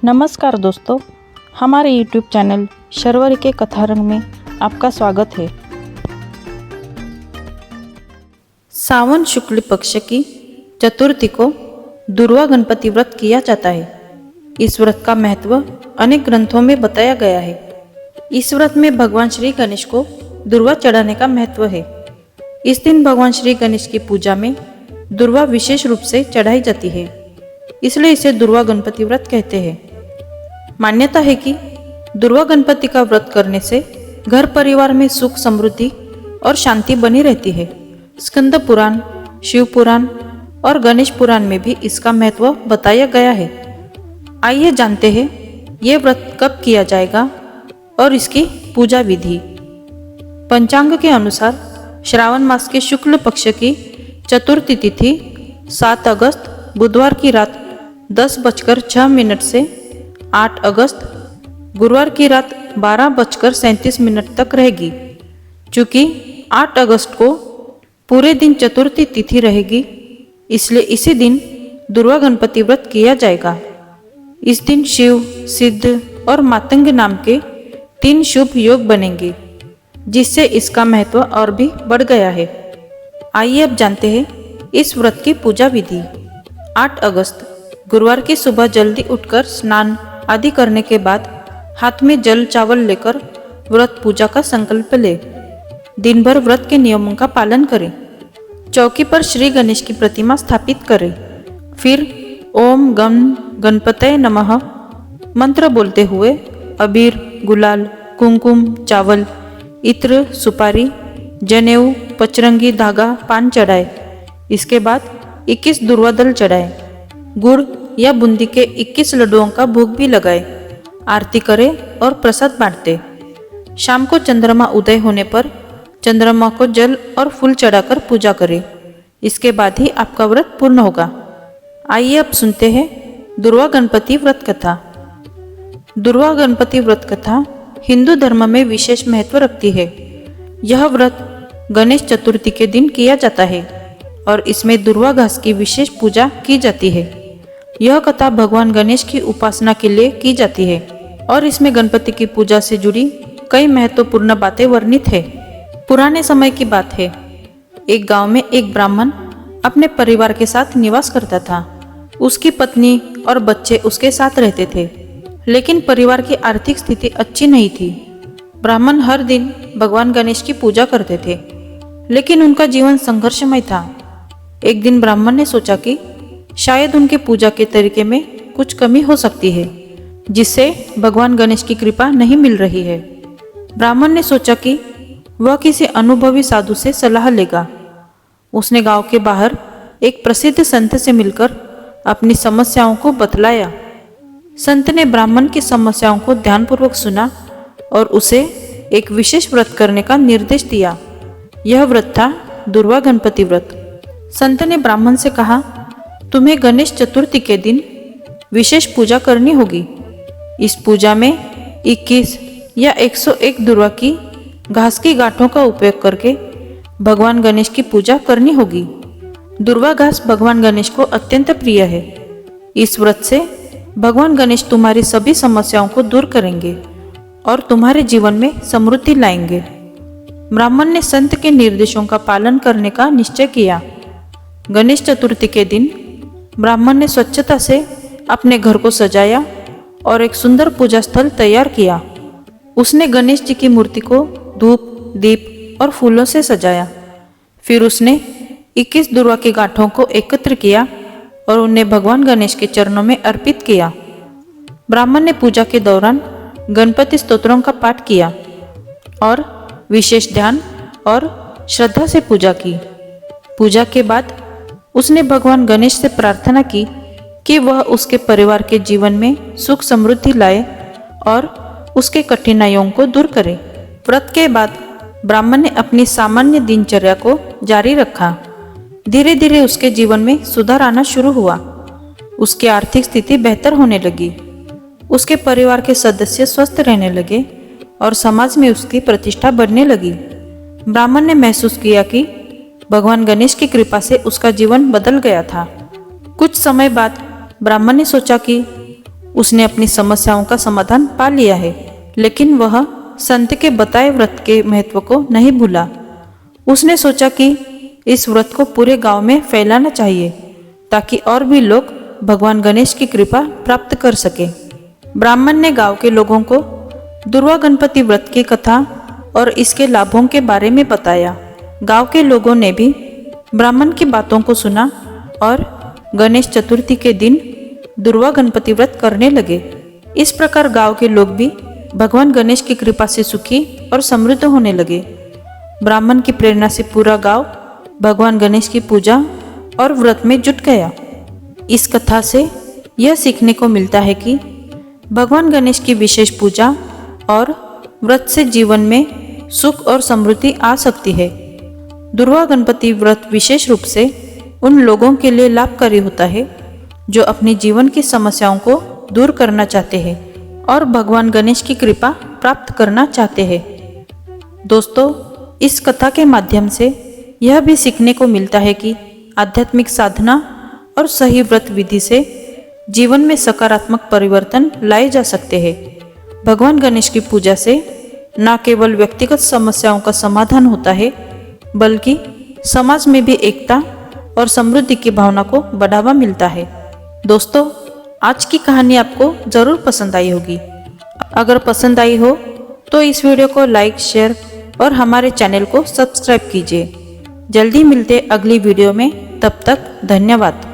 नमस्कार दोस्तों, हमारे YouTube चैनल शर्वरी के कथारंग में आपका स्वागत है। सावन शुक्ल पक्ष की चतुर्थी को दुर्वा गणपति व्रत किया जाता है। इस व्रत का महत्व अनेक ग्रंथों में बताया गया है। इस व्रत में भगवान श्री गणेश को दुर्वा चढ़ाने का महत्व है। इस दिन भगवान श्री गणेश की पूजा में दुर्वा विशेष रूप से चढ़ाई जाती है, इसलिए इसे दुर्वा गणपति व्रत कहते हैं। मान्यता है कि दुर्वा गणपति का व्रत करने से घर परिवार में सुख समृद्धि और शांति बनी रहती है। स्कंद पुराण, शिव पुराण और गणेश पुराण में भी इसका महत्व बताया गया है। आइए जानते हैं ये व्रत कब किया जाएगा और इसकी पूजा विधि। पंचांग के अनुसार श्रावण मास के शुक्ल पक्ष की चतुर्थी तिथि 7 अगस्त बुधवार की रात 10:06 से 8 अगस्त गुरुवार की रात 12:37 तक रहेगी। चूँकि 8 अगस्त को पूरे दिन चतुर्थी तिथि रहेगी, इसलिए इसी दिन दुर्वा गणपति व्रत किया जाएगा। इस दिन शिव, सिद्ध और मातंग नाम के 3 शुभ योग बनेंगे, जिससे इसका महत्व और भी बढ़ गया है। आइए अब जानते हैं इस व्रत की पूजा विधि। 8 अगस्त गुरुवार की सुबह जल्दी उठकर स्नान आदि करने के बाद हाथ में जल चावल लेकर व्रत पूजा का संकल्प ले। दिन भर व्रत के नियमों का पालन करें। चौकी पर श्री गणेश की प्रतिमा स्थापित करें। फिर ओम गम गणपतये नमः मंत्र बोलते हुए अबीर, गुलाल, कुमकुम, चावल, इत्र, सुपारी, जनेऊ, पचरंगी धागा, पान चढ़ाए। इसके बाद 21 दुर्वा दल चढ़ाए। गुड़ या बूंदी के 21 लड्डुओं का भोग भी लगाए। आरती करें और प्रसाद बांटते। शाम को चंद्रमा उदय होने पर चंद्रमा को जल और फूल चढ़ाकर पूजा करें। इसके बाद ही आपका व्रत पूर्ण होगा। आइए अब सुनते हैं दुर्वा गणपति व्रत कथा। दुर्वा गणपति व्रत कथा हिंदू धर्म में विशेष महत्व रखती है। यह व्रत गणेश चतुर्थी के दिन किया जाता है और इसमें दुर्वा घास की विशेष पूजा की जाती है। यह कथा भगवान गणेश की उपासना के लिए की जाती है और इसमें गणपति की पूजा से जुड़ी कई महत्वपूर्ण बातें वर्णित है। पुराने समय की बात है। एक गांव में एक ब्राह्मण अपने परिवार के साथ निवास करता था। उसकी पत्नी और बच्चे उसके साथ रहते थे, लेकिन परिवार की आर्थिक स्थिति अच्छी नहीं थी। ब्राह्मण हर दिन भगवान गणेश की पूजा करते थे, लेकिन उनका जीवन संघर्षमय था। एक दिन ब्राह्मण ने सोचा कि शायद उनके पूजा के तरीके में कुछ कमी हो सकती है, जिससे भगवान गणेश की कृपा नहीं मिल रही है। ब्राह्मण ने सोचा कि वह किसी अनुभवी साधु से सलाह लेगा। उसने गांव के बाहर एक प्रसिद्ध संत से मिलकर अपनी समस्याओं को बतलाया। संत ने ब्राह्मण की समस्याओं को ध्यानपूर्वक सुना और उसे एक विशेष व्रत करने का निर्देश दिया। यह व्रत था दुर्वा गणपति व्रत। संत ने ब्राह्मण से कहा, तुम्हें गणेश चतुर्थी के दिन विशेष पूजा करनी होगी। इस पूजा में 21 या 101 दुर्वा की घास की गांठों का उपयोग करके भगवान गणेश की पूजा करनी होगी। दुर्वा घास भगवान गणेश को अत्यंत प्रिय है। इस व्रत से भगवान गणेश तुम्हारी सभी समस्याओं को दूर करेंगे और तुम्हारे जीवन में समृद्धि लाएंगे। ब्राह्मण ने संत के निर्देशों का पालन करने का निश्चय किया। गणेश चतुर्थी के दिन ब्राह्मण ने स्वच्छता से अपने घर को सजाया और एक सुंदर पूजा स्थल तैयार किया। उसने गणेश जी की मूर्ति को धूप, दीप और फूलों से सजाया। फिर उसने 21 दुर्वा की गांठों को एकत्र किया और उन्हें भगवान गणेश के चरणों में अर्पित किया। ब्राह्मण ने पूजा के दौरान गणपति स्तोत्रों का पाठ किया और विशेष ध्यान और श्रद्धा से पूजा की। पूजा के बाद उसने भगवान गणेश से प्रार्थना की कि वह उसके परिवार के जीवन में सुख समृद्धि लाए और उसके कठिनाइयों को दूर करे। व्रत के बाद ब्राह्मण ने अपनी सामान्य दिनचर्या को जारी रखा। धीरे धीरे उसके जीवन में सुधार आना शुरू हुआ। उसकी आर्थिक स्थिति बेहतर होने लगी। उसके परिवार के सदस्य स्वस्थ रहने लगे और समाज में उसकी प्रतिष्ठा बढ़ने लगी। ब्राह्मण ने महसूस किया कि भगवान गणेश की कृपा से उसका जीवन बदल गया था। कुछ समय बाद ब्राह्मण ने सोचा कि उसने अपनी समस्याओं का समाधान पा लिया है, लेकिन वह संत के बताए व्रत के महत्व को नहीं भूला। उसने सोचा कि इस व्रत को पूरे गांव में फैलाना चाहिए ताकि और भी लोग भगवान गणेश की कृपा प्राप्त कर सके। ब्राह्मण ने गांव के लोगों को दुर्वा गणपति व्रत की कथा और इसके लाभों के बारे में बताया। गांव के लोगों ने भी ब्राह्मण की बातों को सुना और गणेश चतुर्थी के दिन दुर्वा गणपति व्रत करने लगे। इस प्रकार गांव के लोग भी भगवान गणेश की कृपा से सुखी और समृद्ध होने लगे। ब्राह्मण की प्रेरणा से पूरा गांव भगवान गणेश की पूजा और व्रत में जुट गया। इस कथा से यह सीखने को मिलता है कि भगवान गणेश की विशेष पूजा और व्रत से जीवन में सुख और समृद्धि आ सकती है। दुर्वा गणपति व्रत विशेष रूप से उन लोगों के लिए लाभकारी होता है जो अपने जीवन की समस्याओं को दूर करना चाहते हैं और भगवान गणेश की कृपा प्राप्त करना चाहते हैं। दोस्तों, इस कथा के माध्यम से यह भी सीखने को मिलता है कि आध्यात्मिक साधना और सही व्रत विधि से जीवन में सकारात्मक परिवर्तन लाए जा सकते हैं। भगवान गणेश की पूजा से न केवल व्यक्तिगत समस्याओं का समाधान होता है, बल्कि समाज में भी एकता और समृद्धि की भावना को बढ़ावा मिलता है। दोस्तों, आज की कहानी आपको जरूर पसंद आई होगी। अगर पसंद आई हो तो इस वीडियो को लाइक, शेयर और हमारे चैनल को सब्सक्राइब कीजिए। जल्दी मिलते अगली वीडियो में, तब तक धन्यवाद।